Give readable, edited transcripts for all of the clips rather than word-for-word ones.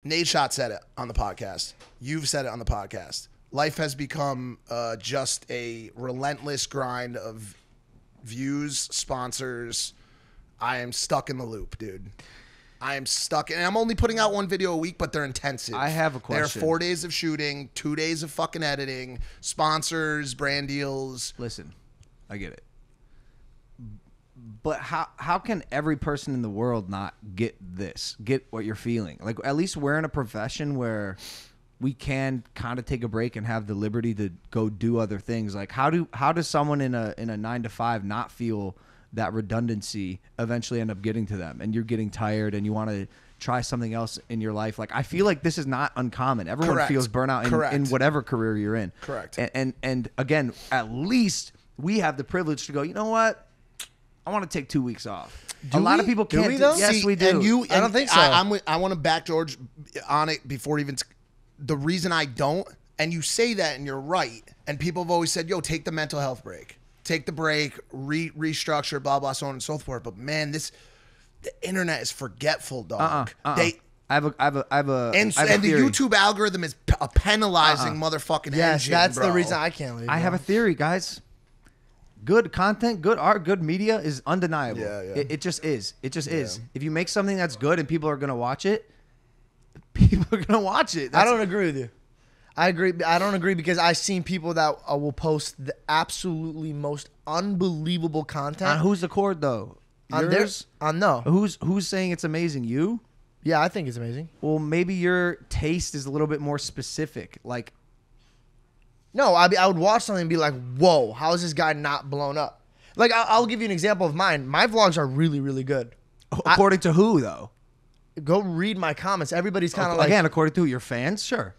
Nate Shot said it on the podcast. You've said it on the podcast. Life has become just a relentless grind of views, sponsors. I am stuck in the loop, dude. I am stuck. And I'm only putting out one video a week, but they're intensive. I have a question. There are 4 days of shooting, 2 days of fucking editing, sponsors, brand deals. Listen, I get it. But how can every person in the world not get this? Get what you're feeling? Like, at least we're in a profession where we can kind of take a break and have the liberty to go do other things. Like, how does someone in a 9-to-5 not feel that redundancy eventually end up getting to them, and you're getting tired and you want to try something else in your life? Like, I feel like this is not uncommon. Everyone Correct. feels burnout in whatever career you're in. Correct. And again, at least we have the privilege to go, you know what? I want to take 2 weeks off. A lot of people can't. Do we, though? Yes, we do. I don't think so. I want to back George on it before even. The reason I don't, and you say that and you're right, and people have always said, yo, take the mental health break. Take the break, restructure, blah, blah, so on and so forth. But man, the internet is forgetful, dog. I have a And the theory. YouTube algorithm is a penalizing motherfucking engine, that's bro. the reason I can't leave. I have a theory, guys. Good content, good art, good media is undeniable. Yeah. It just is. It just is. If you make something that's good and people are going to watch it, people are going to watch it. I don't agree with you. I agree. I don't agree because I've seen people that will post the absolutely most unbelievable content. On whose accord, though? On Yours? no. Who's saying it's amazing? You? Yeah, I think it's amazing. Well, maybe your taste is a little bit more specific. Like, No, I would watch something and be like, whoa, how is this guy not blown up? Like, I'll give you an example of mine. My vlogs are really, really good. according to who, though? Go read my comments. Everybody's kind of like... Again, according to who? Your fans? Sure.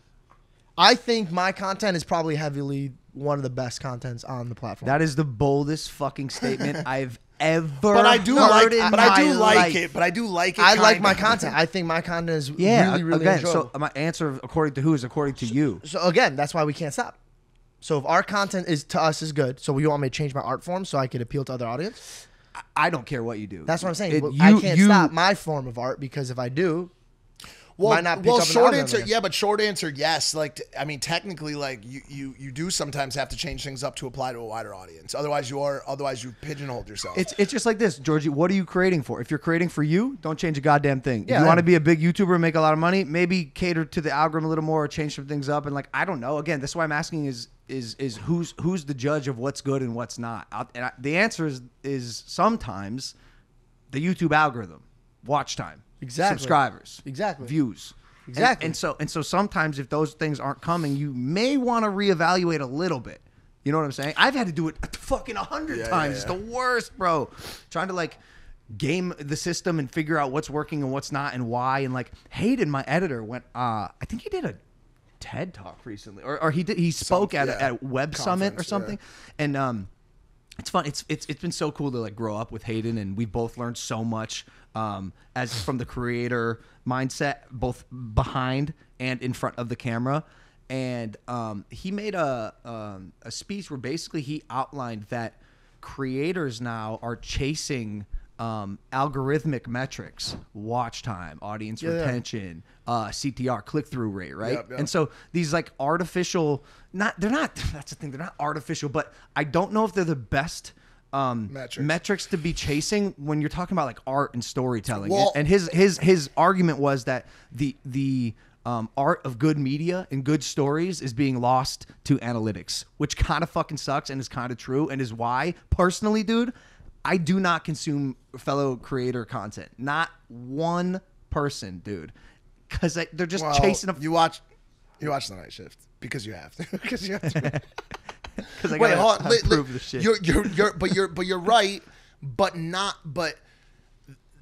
I think my content is probably heavily one of the best contents on the platform. That is the boldest fucking statement I've ever But I do heard like, in but my I do like life. it. But I do like it. I like kind my of. content. I think my content is Yeah, really, really again, enjoyable. so my answer according to who is according to you. So again, that's why we can't stop. So if our content is to us is good, so you want me to change my art form so I could appeal to other audience? I don't care what you do. That's what I'm saying. It- Well, you- I can't you- stop my form of art because if I do, might not pick up in the short algorithm answer, again. yeah, but short answer, yes. Like, I mean, technically, like you do sometimes have to change things up to apply to a wider audience. Otherwise, you pigeonholed yourself. It's just like this, Georgie. What are you creating for? If you're creating for you, don't change a goddamn thing. If Yeah, you want to be a big YouTuber and make a lot of money, maybe cater to the algorithm a little more, or change some things up. And like, I don't know. Again, that's why I'm asking is who's the judge of what's good and what's not? The answer is sometimes the YouTube algorithm, watch time, Exactly. subscribers, Exactly. views. Exactly. And so sometimes if those things aren't coming, you may want to reevaluate a little bit. You know what I'm saying? I've had to do it fucking 100 times. It's the worst, bro. Trying to like game the system and figure out what's working and what's not and why. And like Hayden, my editor, went. I think he did a TED talk recently, or he spoke at a Web Summit or something. And it's fun. It's been so cool to like grow up with Hayden, and we've both learned so much as from the creator mindset, both behind and in front of the camera. And he made a speech where basically he outlined that creators now are chasing algorithmic metrics, watch time, audience retention, CTR, click-through rate, right? Yep. And so these like artificial, that's the thing, they're not artificial, but I don't know if they're the best metrics to be chasing when you're talking about like art and storytelling. Well, and his argument was that the art of good media and good stories is being lost to analytics, which kind of fucking sucks and is kind of true, and is why personally, dude, I do not consume fellow creator content. Not one person, dude, because they're just chasing. You watch the night shift because you have to. Because you have to. Because I Wait, gotta hold on. prove the shit. You're right, but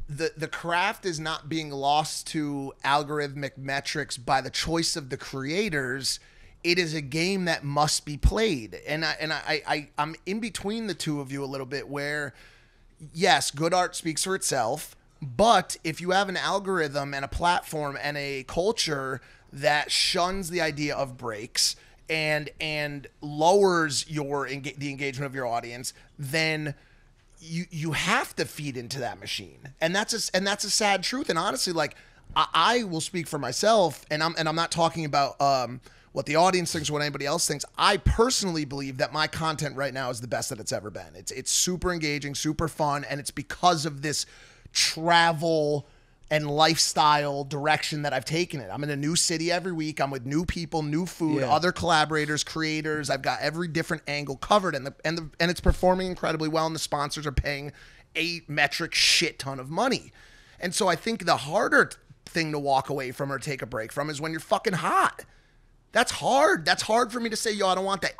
the craft is not being lost to algorithmic metrics by the choice of the creators. It is a game that must be played, and I'm in between the two of you a little bit. Where yes, good art speaks for itself, but if you have an algorithm and a platform and a culture that shuns the idea of breaks and lowers the engagement of your audience, then you have to feed into that machine, and that's a sad truth. And honestly, like, I will speak for myself, and I'm not talking about what the audience thinks or what anybody else thinks. I personally believe that my content right now is the best that it's ever been. It's super engaging, super fun, and it's because of this travel and lifestyle direction that I've taken it. I'm in a new city every week. I'm with new people, new food, other collaborators, creators. I've got every different angle covered, and it's performing incredibly well, and the sponsors are paying a metric shit ton of money. And so I think the harder thing to walk away from or take a break from is when you're fucking hot. That's hard. That's hard for me to say, yo, I don't want that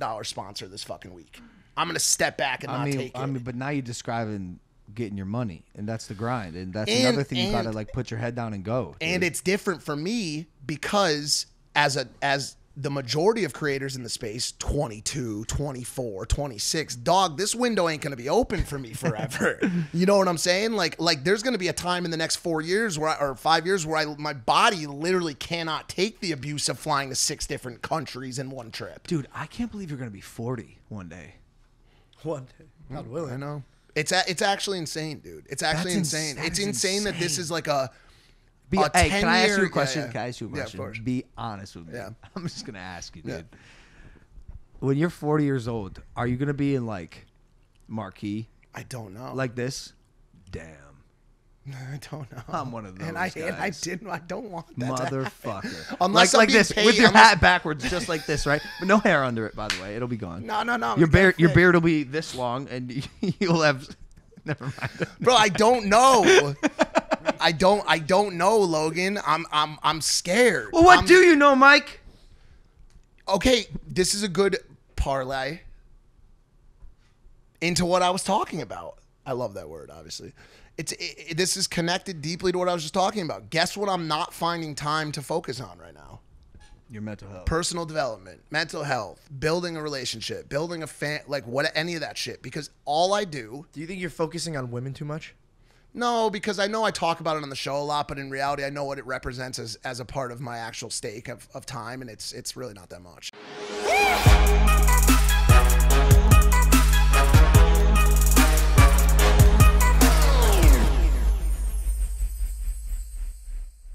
$1 sponsor this fucking week. I'm gonna step back and not take it. But now you're describing getting your money, and that's the grind, and that's another thing you gotta like put your head down and go. Dude. And it's different for me because as the majority of creators in the space, 22, 24, 26, dog, this window ain't gonna be open for me forever. You know what I'm saying? Like there's gonna be a time in the next 4 years or 5 years where my body literally cannot take the abuse of flying to 6 different countries in one trip. Dude, I can't believe you're gonna be 40 one day. One day, God willing. I know. It's actually insane, dude. It's actually insane. It's insane that this is like a hey, can I ask you a question? Can I ask you a Yeah, of question? course. Be honest with me. Yeah. I'm just gonna ask you, dude. Yeah. When you're 40 years old, are you gonna be in like marquee I don't know. like this? Damn. I don't know. I'm one of those And I guys. don't want that to happen. Motherfucker. Unless I'm like being this paid- with your unless- hat backwards, just like this, right? But no hair under it, by the way. It'll be gone. No. Your beard will be this long, and you'll have. Never mind. Bro, I don't know. I don't know, Logan. I'm scared. Well, what do you know, Mike? Okay, this is a good parlay into what I was talking about. I love that word, obviously. This is connected deeply to what I was just talking about. Guess what I'm not finding time to focus on right now? Your mental health. Personal development, mental health, building a relationship, building a any of that shit. Because all I do. Do you think you're focusing on women too much? No, because I know I talk about it on the show a lot, but in reality, I know what it represents as a part of my actual stake of time, and it's really not that much.